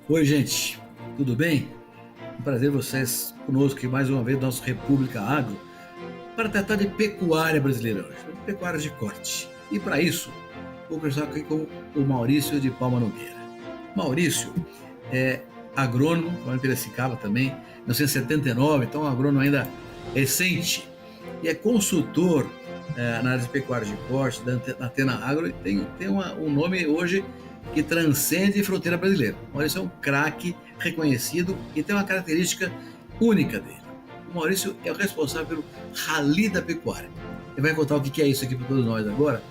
Oi, gente, tudo bem? Um prazer vocês conosco aqui mais uma vez, nosso República Agro, para tratar de pecuária brasileira hoje, pecuária de corte. E para isso, vou conversar aqui com o Maurício de Palma Nogueira. Maurício é agrônomo, formado em Piracicaba também, 1979, então um agrônomo ainda recente, e é consultor na área de pecuária de corte, da Atena Agro, e tem um nome hoje que transcende fronteira brasileira. Maurício é um craque reconhecido e tem uma característica única dele. O Maurício é o responsável pelo Rally da Pecuária. Ele vai contar o que é isso aqui para todos nós agora.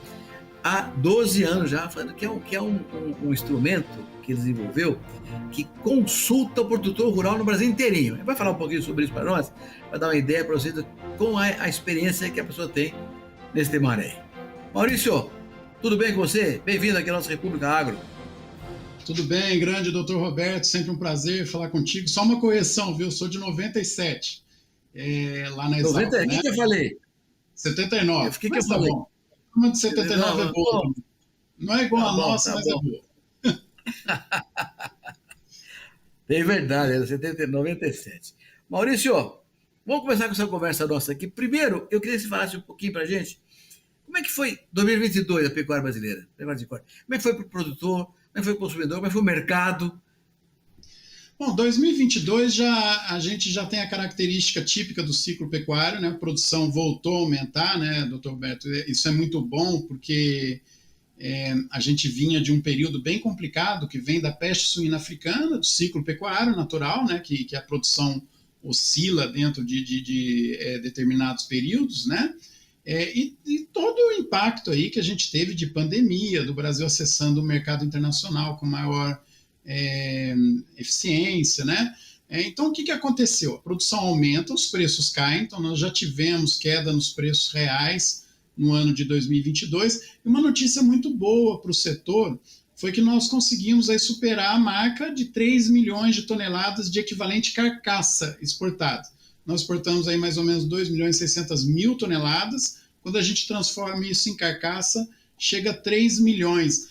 Há 12 anos já, falando que é um instrumento que ele desenvolveu que consulta o produtor rural no Brasil inteirinho. Ele vai falar um pouquinho sobre isso para nós, para dar uma ideia para vocês com a experiência que a pessoa tem nesse tema aí. Maurício, tudo bem com você? Bem-vindo aqui à nossa República Agro. Tudo bem, grande doutor Roberto, sempre um prazer falar contigo. Só uma correção, viu? Eu sou de 97, lá na 90, Exalc, o né? que eu falei? 79, O que eu mas tá falei? bom. Uma de 79 é Não, boa. Não é igual tá a bom, nossa, tá mas é bom. boa. É verdade, era 70, 97. Maurício, vamos começar com essa conversa nossa aqui. Primeiro, eu queria que você falasse um pouquinho para a gente como é que foi 2022 a pecuária brasileira, pecuária de corte. Como é que foi para o produtor, como é que foi para o consumidor, como é que foi o mercado. Bom, 2022 a gente já tem a característica típica do ciclo pecuário, né? A produção voltou a aumentar, né, doutor Roberto? Isso é muito bom porque a gente vinha de um período bem complicado que vem da peste suína africana, do ciclo pecuário natural, né, que a produção oscila dentro de determinados períodos, né, e todo o impacto aí que a gente teve de pandemia, do Brasil acessando o mercado internacional com maior é, eficiência, né. Então, o que aconteceu? A produção aumenta, os preços caem, então nós já tivemos queda nos preços reais no ano de 2022. E uma notícia muito boa para o setor foi que nós conseguimos aí superar a marca de 3 milhões de toneladas de equivalente carcaça exportado. Nós exportamos aí mais ou menos 2 milhões e 600 mil toneladas. Quando a gente transforma isso em carcaça, chega a 3 milhões.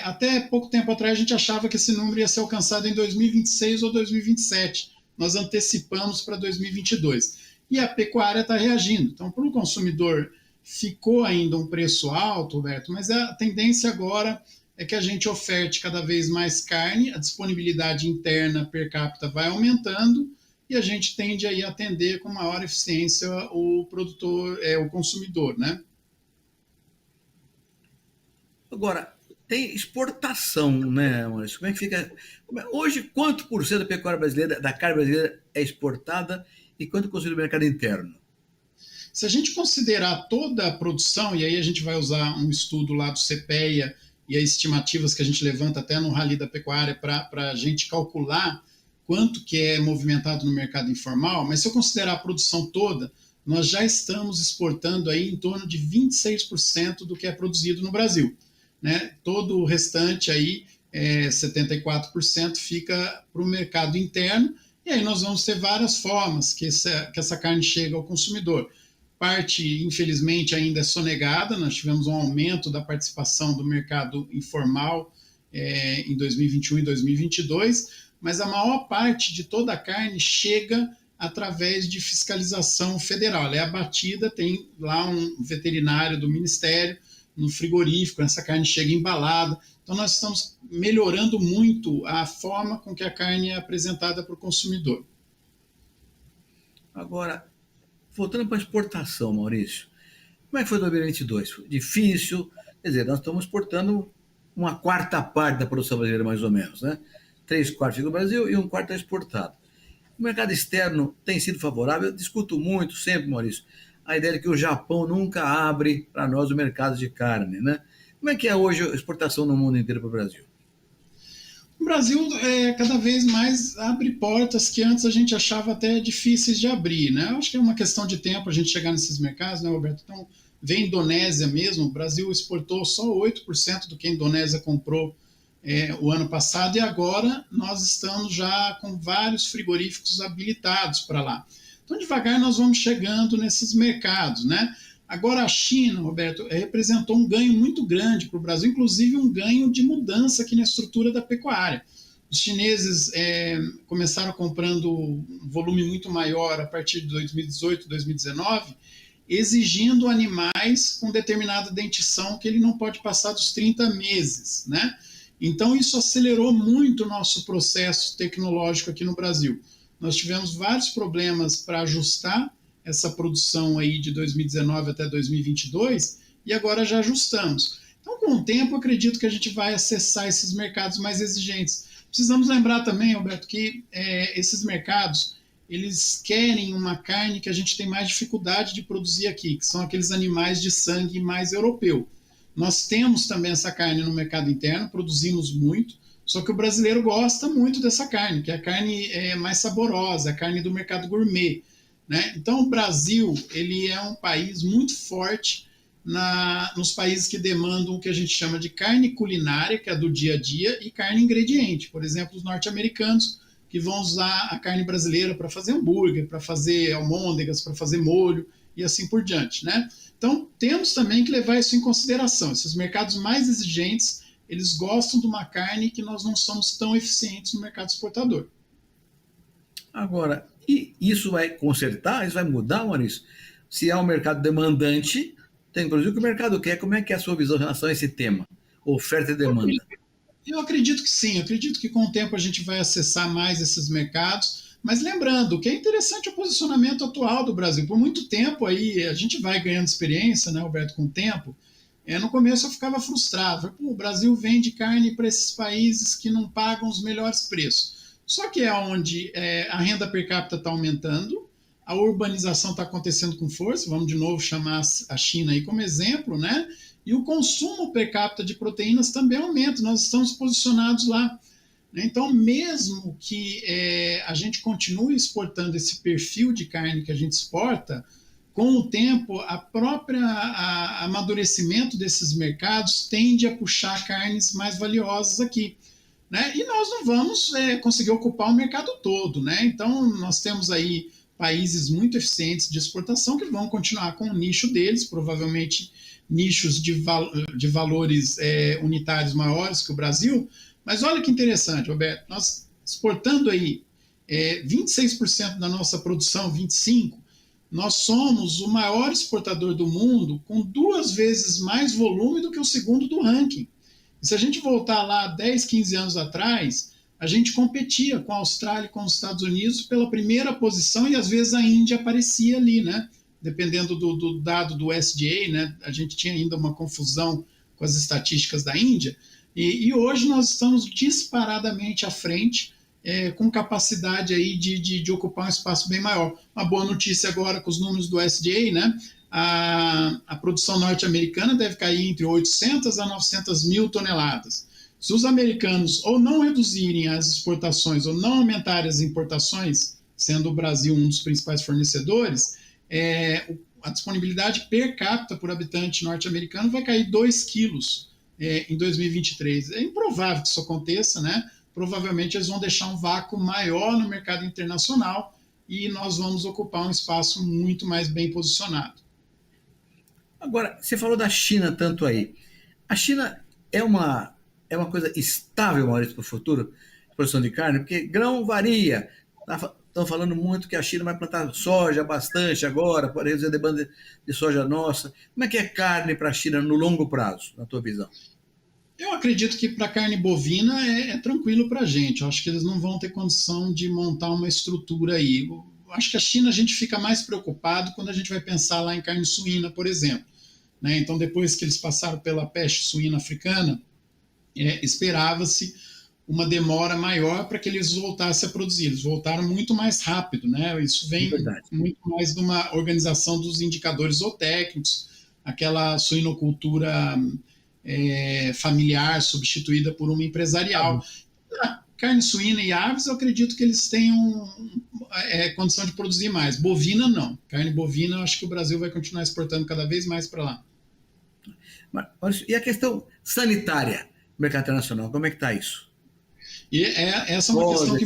Até pouco tempo atrás a gente achava que esse número ia ser alcançado em 2026 ou 2027. Nós antecipamos para 2022. E a pecuária está reagindo. Então, para o consumidor ficou ainda um preço alto, Roberto, mas a tendência agora é que a gente oferte cada vez mais carne, a disponibilidade interna per capita vai aumentando e a gente tende aí a atender com maior eficiência o produtor, o consumidor, né? Agora, tem exportação, né, Maurício? Como é que fica? Hoje, quanto por cento da pecuária brasileira, da carne brasileira é exportada e quanto considera o mercado interno? Se a gente considerar toda a produção, e aí a gente vai usar um estudo lá do CPEA e as estimativas que a gente levanta até no Rally da Pecuária para a gente calcular quanto que é movimentado no mercado informal, mas se eu considerar a produção toda, nós já estamos exportando aí em torno de 26% do que é produzido no Brasil, né? Todo o restante aí, 74%, fica para o mercado interno, e aí nós vamos ter várias formas que essa carne chega ao consumidor. Parte, infelizmente, ainda é sonegada. Nós tivemos um aumento da participação do mercado informal em 2021 e 2022, mas a maior parte de toda a carne chega através de fiscalização federal. Ela é abatida, tem lá um veterinário do Ministério, no frigorífico, essa carne chega embalada. Então, nós estamos melhorando muito a forma com que a carne é apresentada para o consumidor. Agora, voltando para a exportação, Maurício, como é que foi 2022? Foi difícil? Quer dizer, nós estamos exportando uma quarta parte da produção brasileira, mais ou menos, né? 3/4 do Brasil e um quarto é exportado. O mercado externo tem sido favorável. Eu discuto muito, sempre, Maurício, a ideia de que o Japão nunca abre para nós o mercado de carne, né? Como é que é hoje a exportação no mundo inteiro para o Brasil? O Brasil cada vez mais abre portas que antes a gente achava até difíceis de abrir, né? Eu acho que é uma questão de tempo a gente chegar nesses mercados, né, Roberto? Então, vem a Indonésia mesmo, o Brasil exportou só 8% do que a Indonésia comprou o ano passado, e agora nós estamos já com vários frigoríficos habilitados para lá. Então, devagar nós vamos chegando nesses mercados, né? Agora, a China, Roberto, representou um ganho muito grande para o Brasil, inclusive um ganho de mudança aqui na estrutura da pecuária. Os chineses começaram comprando um volume muito maior a partir de 2018, 2019, exigindo animais com determinada dentição que ele não pode passar dos 30 meses, né? Então, isso acelerou muito o nosso processo tecnológico aqui no Brasil. Nós tivemos vários problemas para ajustar essa produção aí de 2019 até 2022 e agora já ajustamos. Então, com o tempo, acredito que a gente vai acessar esses mercados mais exigentes. Precisamos lembrar também, Alberto, que esses mercados, eles querem uma carne que a gente tem mais dificuldade de produzir aqui, que são aqueles animais de sangue mais europeu. Nós temos também essa carne no mercado interno, produzimos muito, só que o brasileiro gosta muito dessa carne, que é a carne mais saborosa, a carne do mercado gourmet, né? Então, o Brasil, ele é um país muito forte nos países que demandam o que a gente chama de carne culinária, que é do dia a dia, e carne ingrediente. Por exemplo, os norte-americanos, que vão usar a carne brasileira para fazer hambúrguer, para fazer almôndegas, para fazer molho e assim por diante, né? Então, temos também que levar isso em consideração. Esses mercados mais exigentes, eles gostam de uma carne que nós não somos tão eficientes no mercado exportador. Agora, e isso vai consertar? Isso vai mudar, Maurício? Se é um mercado demandante, tem que produzir o que o mercado quer. Como é que é a sua visão em relação a esse tema? Oferta e demanda. Eu acredito que sim, eu acredito que com o tempo a gente vai acessar mais esses mercados, mas lembrando que é interessante o posicionamento atual do Brasil. Por muito tempo aí, a gente vai ganhando experiência, né, Alberto, com o tempo. No começo eu ficava frustrado. Pô, o Brasil vende carne para esses países que não pagam os melhores preços. Só que é onde a renda per capita está aumentando, a urbanização está acontecendo com força, vamos de novo chamar a China aí como exemplo, né? E o consumo per capita de proteínas também aumenta, nós estamos posicionados lá. Então, mesmo que a gente continue exportando esse perfil de carne que a gente exporta, com o tempo, a própria amadurecimento desses mercados tende a puxar carnes mais valiosas aqui, né? E nós não vamos conseguir ocupar o mercado todo, né? Então, nós temos aí países muito eficientes de exportação que vão continuar com o nicho deles, provavelmente nichos de valores unitários maiores que o Brasil. Mas olha que interessante, Roberto, nós exportando aí 26% da nossa produção, 25%, nós somos o maior exportador do mundo com 2 vezes mais volume do que o segundo do ranking. E se a gente voltar lá 10, 15 anos atrás, a gente competia com a Austrália e com os Estados Unidos pela primeira posição e às vezes a Índia aparecia ali, né? Dependendo do dado do SDA, né? A gente tinha ainda uma confusão com as estatísticas da Índia. E hoje nós estamos disparadamente à frente, com capacidade aí de ocupar um espaço bem maior. Uma boa notícia agora com os números do SDA, né? A produção norte-americana deve cair entre 800 a 900 mil toneladas. Se os americanos ou não reduzirem as exportações ou não aumentarem as importações, sendo o Brasil um dos principais fornecedores, a disponibilidade per capita por habitante norte-americano vai cair 2 quilos em 2023. É improvável que isso aconteça, né? Provavelmente eles vão deixar um vácuo maior no mercado internacional e nós vamos ocupar um espaço muito mais bem posicionado. Agora, você falou da China tanto aí. A China é uma coisa estável, Maurício, para o futuro de produção de carne? Porque grão varia. Estão falando muito que a China vai plantar soja bastante agora, para reduzir a demanda de soja nossa. Como é que é carne para a China no longo prazo, na tua visão? Eu acredito que para carne bovina é tranquilo para a gente. Eu acho que eles não vão ter condição de montar uma estrutura aí. Eu acho que a China a gente fica mais preocupado quando a gente vai pensar lá em carne suína, por exemplo, né? Então, depois que eles passaram pela peste suína africana, esperava-se uma demora maior para que eles voltassem a produzir. Eles voltaram muito mais rápido, né? Isso vem muito mais de uma organização dos indicadores zootécnicos, aquela suinocultura familiar substituída por uma empresarial. A carne suína e aves, eu acredito que eles tenham condição de produzir mais. Bovina, não. Carne bovina, eu acho que o Brasil vai continuar exportando cada vez mais para lá. Mas, e a questão sanitária no mercado internacional, como é que está isso? E essa é uma questão que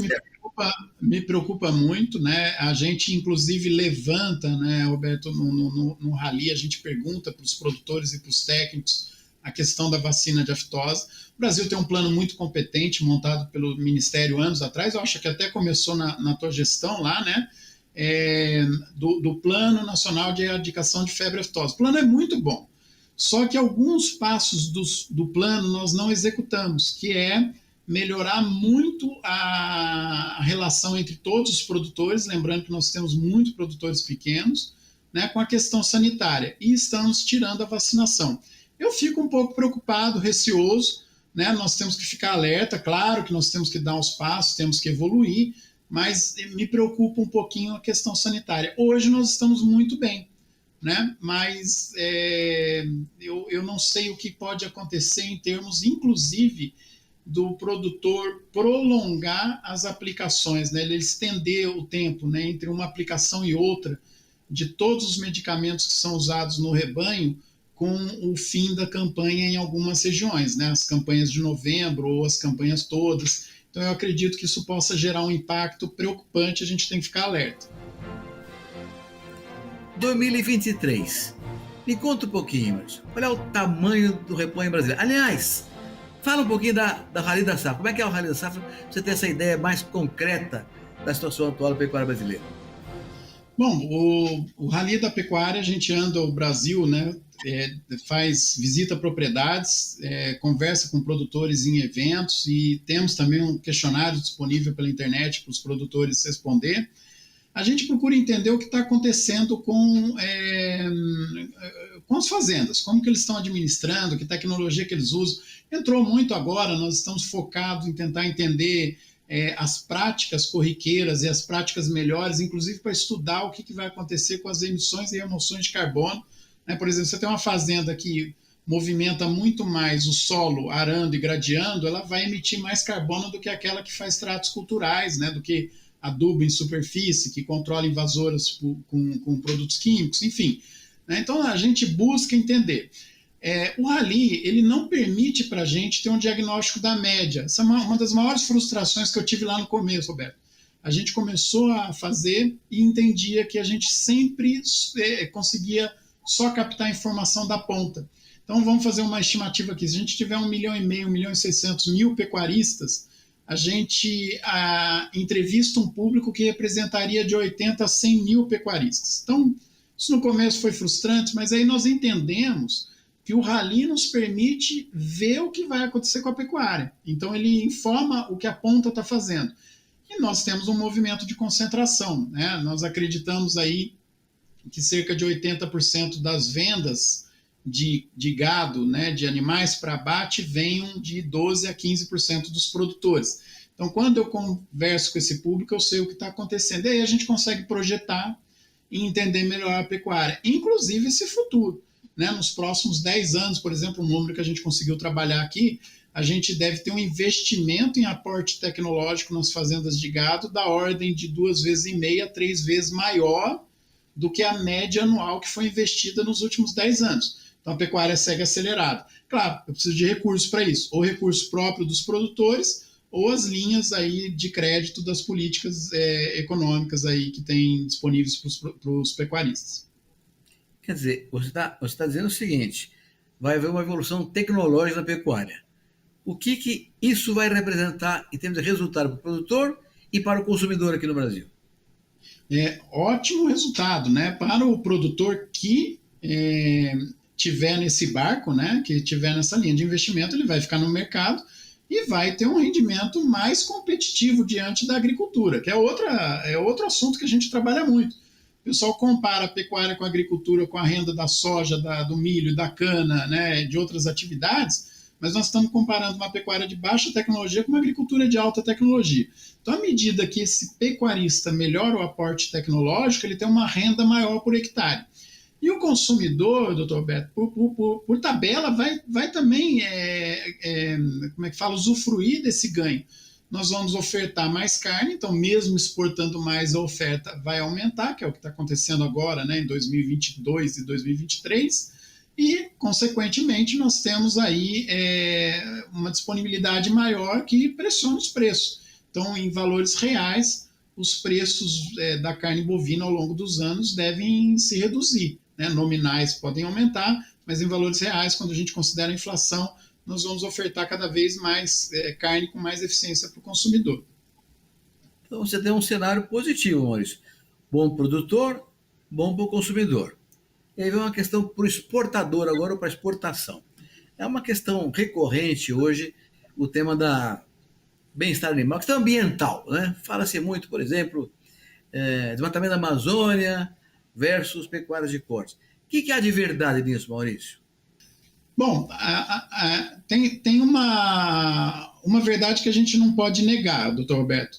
me preocupa muito, né? A gente, inclusive, levanta, né, Roberto, no Rally, a gente pergunta para os produtores e para os técnicos a questão da vacina de aftosa. O Brasil tem um plano muito competente, montado pelo Ministério anos atrás, eu acho que até começou na tua gestão lá, né? Do Plano Nacional de Erradicação de Febre Aftosa. O plano é muito bom, só que alguns passos do plano nós não executamos, que é melhorar muito a relação entre todos os produtores, lembrando que nós temos muitos produtores pequenos, né, com a questão sanitária, e estamos tirando a vacinação. Eu fico um pouco preocupado, receoso, né, nós temos que ficar alerta, claro que nós temos que dar os passos, temos que evoluir, mas me preocupa um pouquinho a questão sanitária. Hoje nós estamos muito bem, né? Mas eu não sei o que pode acontecer em termos, inclusive, do produtor prolongar as aplicações, né? Ele estender o tempo, né, entre uma aplicação e outra de todos os medicamentos que são usados no rebanho com o fim da campanha em algumas regiões, né? As campanhas de novembro ou as campanhas todas. Então, eu acredito que isso possa gerar um impacto preocupante, a gente tem que ficar alerta. 2023. Me conta um pouquinho, Márcio. Qual é o tamanho do rebanho brasileiro? Aliás, fala um pouquinho da Rally da Safra. Como é que é o Rally da Safra? Pra você ter essa ideia mais concreta da situação atual da pecuária brasileira. Bom, o Rally da Pecuária, a gente anda o Brasil, né? Faz visita a propriedades, conversa com produtores em eventos e temos também um questionário disponível pela internet para os produtores responder. A gente procura entender o que está acontecendo com as fazendas, como que eles estão administrando, que tecnologia que eles usam. Entrou muito agora, nós estamos focados em tentar entender as práticas corriqueiras e as práticas melhores, inclusive para estudar o que vai acontecer com as emissões e remoções de carbono. Por exemplo, você tem uma fazenda que movimenta muito mais o solo arando e gradeando, ela vai emitir mais carbono do que aquela que faz tratos culturais, né? Do que adubo em superfície, que controla invasoras com produtos químicos, enfim. Então, a gente busca entender. O Rally, ele não permite para a gente ter um diagnóstico da média. Essa é uma das maiores frustrações que eu tive lá no começo, Roberto. A gente começou a fazer e entendia que a gente sempre conseguia só captar a informação da ponta. Então, vamos fazer uma estimativa aqui. Se a gente tiver 1,5 milhão, 1.600.000 pecuaristas, a gente entrevista um público que representaria de 80 a 100 mil pecuaristas. Então, isso no começo foi frustrante, mas aí nós entendemos que o Rally nos permite ver o que vai acontecer com a pecuária. Então, ele informa o que a ponta está fazendo. E nós temos um movimento de concentração, né? Nós acreditamos aí que cerca de 80% das vendas de gado, né, de animais para abate, venham de 12% a 15% dos produtores. Então, quando eu converso com esse público, eu sei o que está acontecendo. E aí a gente consegue projetar e entender melhor a pecuária, inclusive esse futuro. Né? Nos próximos 10 anos, por exemplo, um número que a gente conseguiu trabalhar aqui, a gente deve ter um investimento em aporte tecnológico nas fazendas de gado da ordem de 2,5 vezes a 3 vezes maior do que a média anual que foi investida nos últimos 10 anos. Então, a pecuária segue acelerada. Claro, eu preciso de recursos para isso, ou recurso próprio dos produtores, ou as linhas aí de crédito das políticas econômicas aí que tem disponíveis para os pecuaristas. Quer dizer, você tá dizendo o seguinte, vai haver uma evolução tecnológica na pecuária. O que isso vai representar em termos de resultado para o produtor e para o consumidor aqui no Brasil? Ótimo resultado, né? Para o produtor que tiver nesse barco, né? Que tiver nessa linha de investimento, ele vai ficar no mercado e vai ter um rendimento mais competitivo diante da agricultura, que é outro assunto que a gente trabalha muito. O pessoal compara a pecuária com a agricultura, com a renda da soja, do milho, da cana, né? De outras atividades, mas nós estamos comparando uma pecuária de baixa tecnologia com uma agricultura de alta tecnologia. Então, à medida que esse pecuarista melhora o aporte tecnológico, ele tem uma renda maior por hectare. E o consumidor, doutor Beto, por tabela, vai também usufruir desse ganho. Nós vamos ofertar mais carne, então mesmo exportando mais, a oferta vai aumentar, que é o que está acontecendo agora, né, em 2022 e 2023, e, consequentemente, nós temos aí uma disponibilidade maior que pressiona os preços. Então, em valores reais, os preços da carne bovina ao longo dos anos devem se reduzir, né? Nominais podem aumentar, mas em valores reais, quando a gente considera a inflação, nós vamos ofertar cada vez mais carne com mais eficiência para o consumidor. Então você tem um cenário positivo, Maurício. Bom produtor, bom para o consumidor. E aí vem uma questão para o exportador agora ou para a exportação. É uma questão recorrente hoje o tema da bem-estar animal, questão ambiental, né? Fala-se muito, por exemplo, desmatamento da Amazônia versus pecuárias de corte. O que há de verdade nisso, Maurício? Bom, tem uma verdade que a gente não pode negar, doutor Roberto.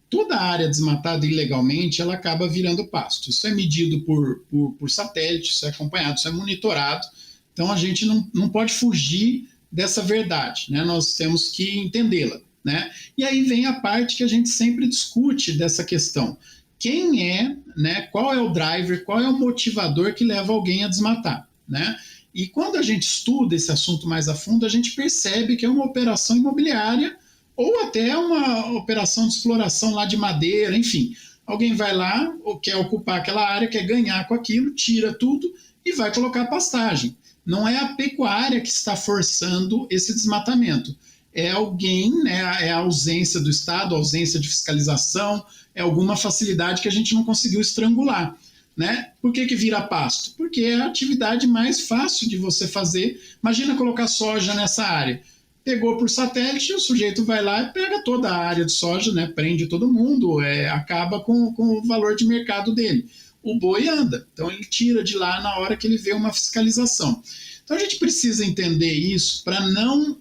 Toda a área desmatada ilegalmente, ela acaba virando pasto. Isso é medido por satélite, isso é acompanhado, isso é monitorado. Então, a gente não pode fugir dessa verdade, né? Nós temos que entendê-la, né? E aí vem a parte que a gente sempre discute dessa questão. Quem é, né? Qual é o driver, qual é o motivador que leva alguém a desmatar, né? E quando a gente estuda esse assunto mais a fundo, a gente percebe que é uma operação imobiliária ou até uma operação de exploração lá de madeira, enfim. Alguém vai lá, ou quer ocupar aquela área, quer ganhar com aquilo, tira tudo e vai colocar pastagem. Não é a pecuária que está forçando esse desmatamento. É alguém, né, é a ausência do Estado, a ausência de fiscalização, é alguma facilidade que a gente não conseguiu estrangular. Né? Por que vira pasto? Porque é a atividade mais fácil de você fazer. Imagina colocar soja nessa área. Pegou por satélite, o sujeito vai lá e pega toda a área de soja, né? Prende todo mundo, acaba com o valor de mercado dele. O boi anda, então ele tira de lá na hora que ele vê uma fiscalização. Então a gente precisa entender isso para não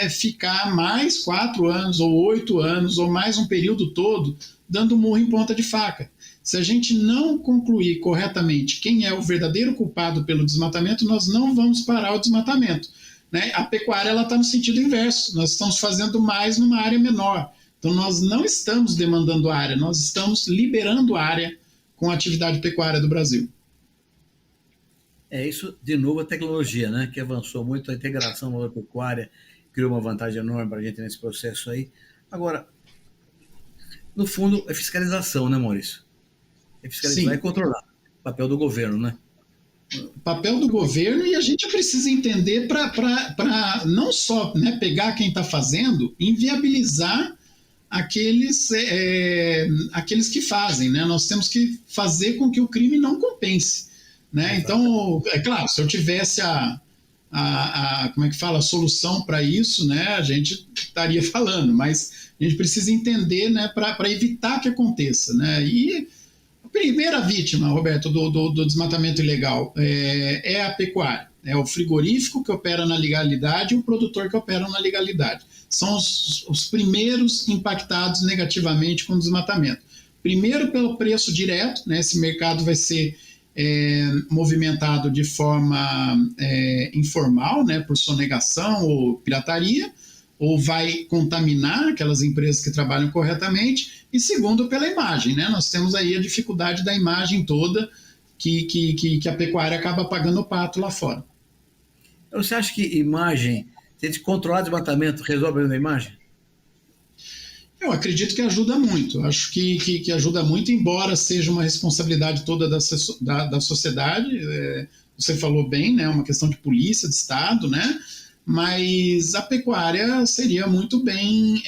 ficar mais 4 anos ou 8 anos ou mais um período todo dando murro em ponta de faca. Se a gente não concluir corretamente quem é o verdadeiro culpado pelo desmatamento, nós não vamos parar o desmatamento. Né? A pecuária está no sentido inverso, nós estamos fazendo mais numa área menor. Então nós não estamos demandando área, nós estamos liberando área com a atividade pecuária do Brasil. Isso, de novo, a tecnologia, né? Que avançou muito, a integração da pecuária criou uma vantagem enorme para a gente nesse processo aí. Agora, no fundo, é fiscalização, né, Maurício? É fiscalizar e controlar. O papel do governo, né? O papel do governo, e a gente precisa entender para não só, né, pegar quem está fazendo, inviabilizar aqueles que fazem. Né? Nós temos que fazer com que o crime não compense. Né? Então, é claro, se eu tivesse como é que fala, a solução para isso, né, a gente estaria falando, mas a gente precisa entender, né, para evitar que aconteça. Né? E a primeira vítima, Roberto, do desmatamento ilegal é a pecuária. É o frigorífico que opera na legalidade e o produtor que opera na legalidade. São os primeiros impactados negativamente com o desmatamento. Primeiro pelo preço direto, né? Esse mercado vai ser movimentado de forma informal, né? Por sonegação ou pirataria, ou vai contaminar aquelas empresas que trabalham corretamente, e segundo, pela imagem. Né? Nós temos aí a dificuldade da imagem toda que a pecuária acaba pagando o pato lá fora. Você acha que imagem, se a gente controlar o desmatamento, resolve a imagem? Eu acredito que ajuda muito. Acho que ajuda muito, embora seja uma responsabilidade toda da sociedade. Você falou bem, né? Uma questão de polícia, de Estado, né? Mas a pecuária seria muito bem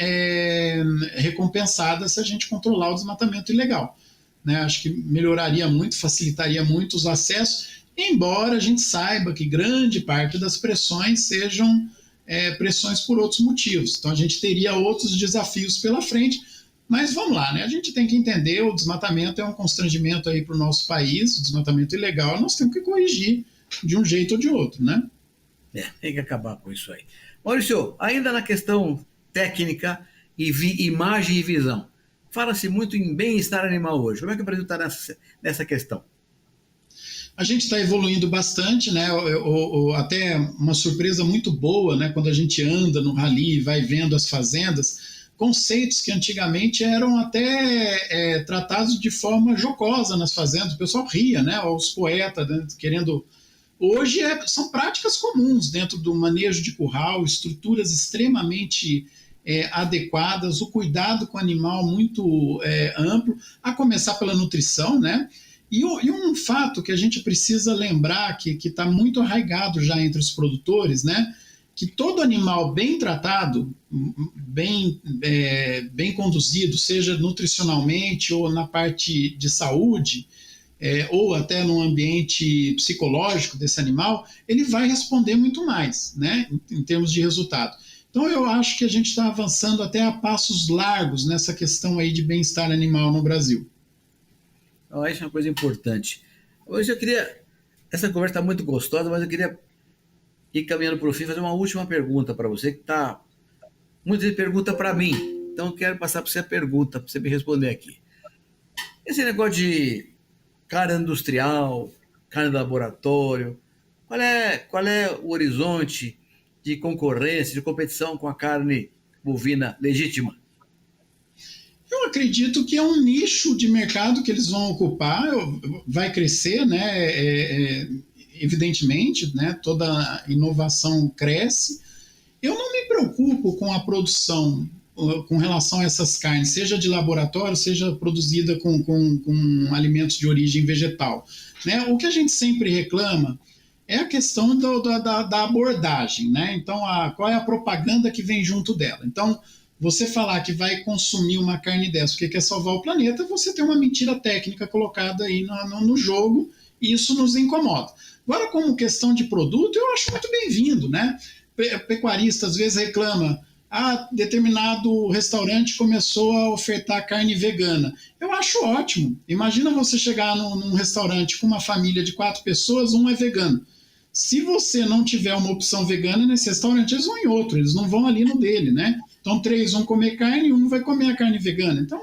recompensada se a gente controlar o desmatamento ilegal. Né? Acho que melhoraria muito, facilitaria muito os acessos, embora a gente saiba que grande parte das pressões sejam pressões por outros motivos. Então a gente teria outros desafios pela frente, mas vamos lá, né? A gente tem que entender, o desmatamento é um constrangimento aí para o nosso país, o desmatamento ilegal, nós temos que corrigir de um jeito ou de outro, né? Tem que acabar com isso aí. Maurício, ainda na questão técnica, imagem e visão, fala-se muito em bem-estar animal hoje. Como é que o Brasil está nessa questão? A gente está evoluindo bastante, né? Até uma surpresa muito boa, né? Quando a gente anda no rally e vai vendo as fazendas, conceitos que antigamente eram até tratados de forma jocosa nas fazendas. O pessoal ria, né? Os poetas, né? Querendo... Hoje são práticas comuns dentro do manejo de curral, estruturas extremamente adequadas, o cuidado com o animal muito amplo, a começar pela nutrição, né? E um fato que a gente precisa lembrar, que está muito arraigado já entre os produtores, né? Que todo animal bem tratado, bem conduzido, seja nutricionalmente ou na parte de saúde, ou até no ambiente psicológico desse animal, ele vai responder muito mais, né, em termos de resultado. Então eu acho que a gente está avançando até a passos largos nessa questão aí de bem-estar animal no Brasil. Então, isso é uma coisa importante. Hoje eu queria. Essa conversa está muito gostosa, mas eu queria ir caminhando para o fim, fazer uma última pergunta para você, que está. Muita gente pergunta para mim. Então eu quero passar para você a pergunta, para você me responder aqui. Esse negócio de carne industrial, carne de laboratório, qual é o horizonte de concorrência, de competição com a carne bovina legítima? Eu acredito que é um nicho de mercado que eles vão ocupar, vai crescer, né? Evidentemente, né? Toda inovação cresce. Eu não me preocupo com a produção com relação a essas carnes, seja de laboratório, seja produzida com alimentos de origem vegetal. Né? O que a gente sempre reclama é a questão da abordagem. Né? Então, qual é a propaganda que vem junto dela? Então, você falar que vai consumir uma carne dessa porque quer salvar o planeta, você tem uma mentira técnica colocada aí no jogo e isso nos incomoda. Agora, como questão de produto, eu acho muito bem-vindo, né? Pecuarista às vezes reclama, determinado restaurante começou a ofertar carne vegana. Eu acho ótimo. Imagina você chegar num restaurante com uma família de 4 pessoas, um é vegano. Se você não tiver uma opção vegana nesse restaurante, eles vão em outro, eles não vão ali no dele, né? Então 3 vão comer carne e um vai comer a carne vegana. Então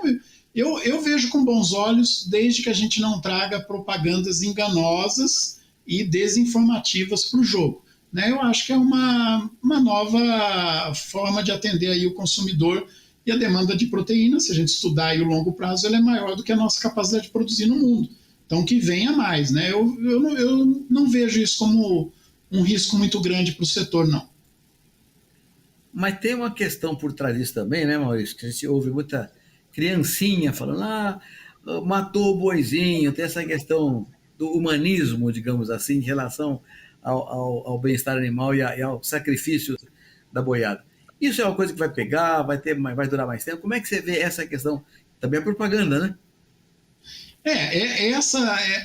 eu vejo com bons olhos, desde que a gente não traga propagandas enganosas e desinformativas para o jogo. Né? Eu acho que é uma nova forma de atender aí o consumidor e a demanda de proteína, se a gente estudar aí o longo prazo, ela é maior do que a nossa capacidade de produzir no mundo. Então, que venha mais. Né? Eu não vejo isso como um risco muito grande para o setor, não. Mas tem uma questão por trás disso também, né, Maurício? Que a gente ouve muita criancinha falando, matou o boizinho, tem essa questão do humanismo, digamos assim, em relação ao bem-estar animal e ao sacrifício da boiada. Isso é uma coisa que vai pegar, vai durar mais tempo. Como é que você vê essa questão? Também é propaganda, né? Essa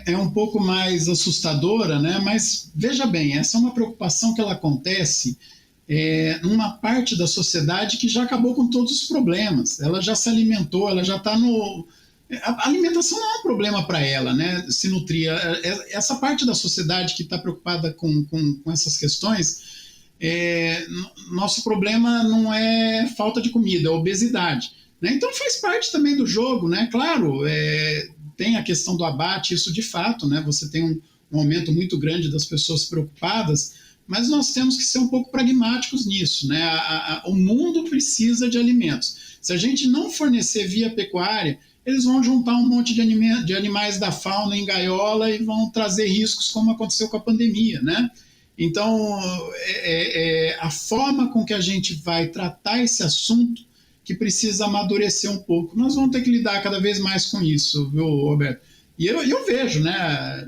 é um pouco mais assustadora, né? Mas veja bem, essa é uma preocupação que ela acontece numa parte da sociedade que já acabou com todos os problemas. Ela já se alimentou, ela já está no. A alimentação não é um problema para ela, né? Se nutrir. Essa parte da sociedade que está preocupada com essas questões, nosso problema não é falta de comida, é obesidade. Né? Então faz parte também do jogo, né? Claro, tem a questão do abate, isso de fato, né? Você tem um aumento muito grande das pessoas preocupadas, mas nós temos que ser um pouco pragmáticos nisso, né? O mundo precisa de alimentos. Se a gente não fornecer via pecuária, eles vão juntar um monte de animais da fauna em gaiola e vão trazer riscos, como aconteceu com a pandemia, né? Então, a forma com que a gente vai tratar esse assunto que precisa amadurecer um pouco. Nós vamos ter que lidar cada vez mais com isso, viu, Roberto? E eu vejo, né?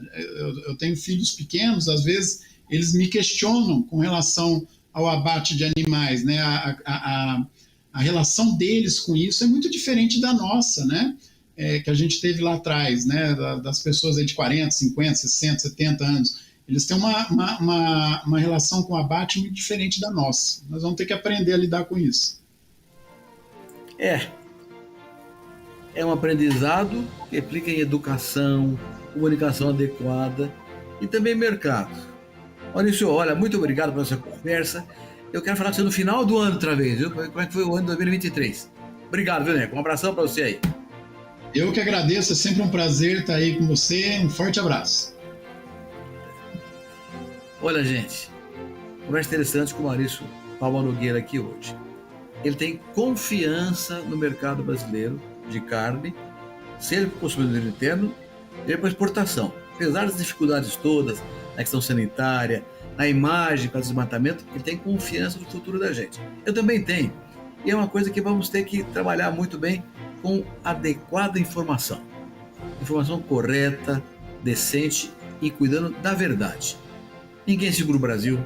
Eu tenho filhos pequenos, às vezes eles me questionam com relação ao abate de animais, né? A relação deles com isso é muito diferente da nossa, né? Que a gente teve lá atrás, né? Das pessoas aí de 40, 50, 60, 70 anos. Eles têm uma relação com o abate muito diferente da nossa. Nós vamos ter que aprender a lidar com isso. É um aprendizado que implica em educação, comunicação adequada e também mercado. Maurício, olha, muito obrigado pela sua conversa. Eu quero falar com você no final do ano outra vez, viu? Como é que foi o ano de 2023? Obrigado, viu, Neco? Um abração para você aí. Eu que agradeço, é sempre um prazer estar aí com você. Um forte abraço. Olha, gente, conversa interessante com o Maurício Palma Nogueira aqui hoje. Ele tem confiança no mercado brasileiro de carne, seja para o consumidor interno, seja para a exportação. Apesar das dificuldades todas, na questão sanitária, na imagem para o desmatamento, ele tem confiança no futuro da gente. Eu também tenho. E é uma coisa que vamos ter que trabalhar muito bem com adequada informação. Informação correta, decente e cuidando da verdade. Ninguém segura o Brasil,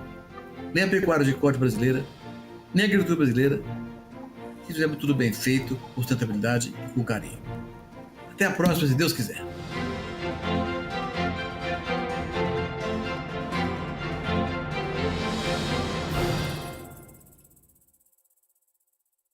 nem a pecuária de corte brasileira, nem a agricultura brasileira, se fizermos tudo bem feito, com sustentabilidade e com carinho. Até a próxima, se Deus quiser.